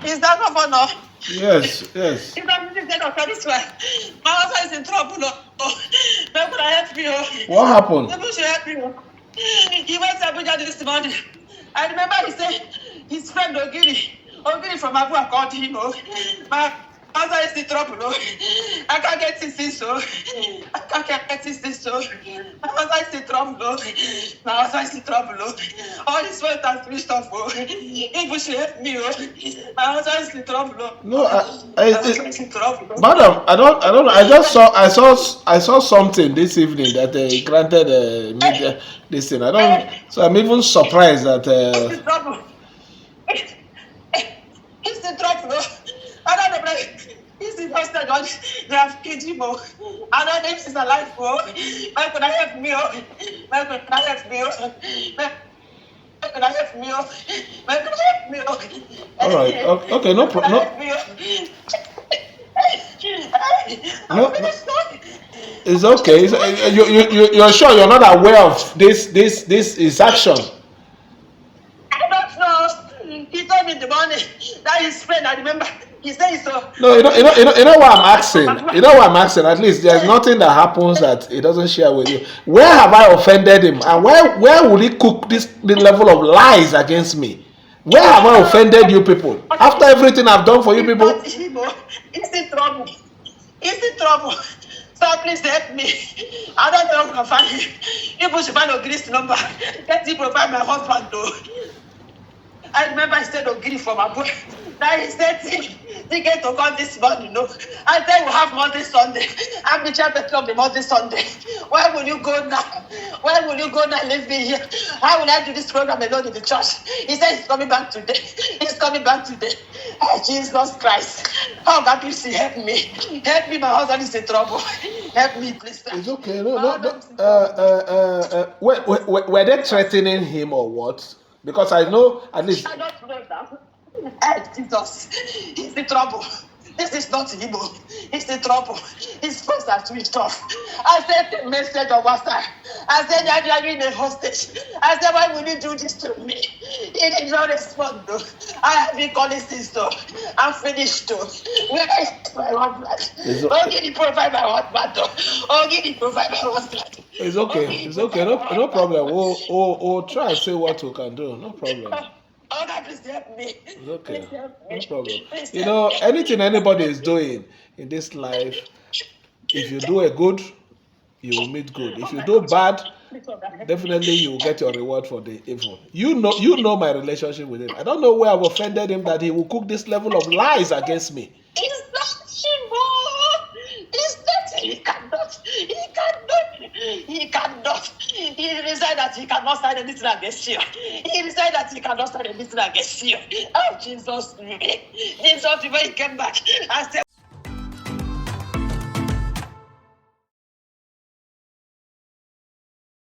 Is that governor? Yes, yes. If I'm this one, my husband is in trouble. Where could I help you? What happened? People should help you. He went to Abuja this morning. I remember he said his friend Ogiri from Abuja called him. My husband is in trouble. I can't get this so. I can't get this so. My husband is in trouble. My husband is in trouble. All this work has finished off. People should help me. My husband is in trouble. No, madam, I don't know. I saw something this evening that he granted media this thing. So I'm even surprised that. He's in trouble. He's in trouble. I don't know. He's in hospital. They have killed him. I don't know if he's alive. Why could I help me? Why could I help me? Why could I help me? Why could I help me? All right. Okay. No problem. No. It's okay. You're sure you're not aware of this is action? I don't know. He told me in the morning that his friend, I remember, he said so. No, you know what I'm asking? You know what I'm asking? At least there's nothing that happens that he doesn't share with you. Where have I offended him? And where will he cook this level of lies against me? Where have I offended you people? After everything I've done for you people? He's in trouble. He's in trouble. So please help me. I don't know if I can find him. People should find Ogiri's number. Let him provide my husband though. I remember he said Ogiri from Abu. Now he said ticket to come this morning, I said we have Monday, Sunday. I'm the chairperson of the Monday, Sunday. Where will you go now? Where will you go now? Leave me here. How will I do this program alone in the church? He said he's coming back today. He's coming back today. Oh, Jesus Christ. How God please help me. Help me, my husband is in trouble. Help me, please. It's okay. No. Were they threatening him or what? Because I know at least. I don't know that. Jesus, he's in trouble. This is not Igbo. He's in trouble. His phones are switched off. I sent a message on WhatsApp. I said, you're in a hostage. I said, why would you do this to me? He did not respond, though. I have been calling since, though. I'm finished, though. Where is my husband? Okay, provide my husband, though. Okay, provide my husband. It's okay. It's okay. No problem. We'll try and see what we can do. No problem. Oh, God, please help me. It's okay. No problem. You know, anything anybody is doing in this life, if you do a good, you will meet good. If you do bad, definitely you will get your reward for the evil. You know my relationship with him. I don't know where I've offended him that he will cook this level of lies against me. It's not him. It's not. He cannot. He decided that he cannot sign anything against you. He decided that he cannot sign anything against you. Oh, Jesus. Jesus, when he came back, I said,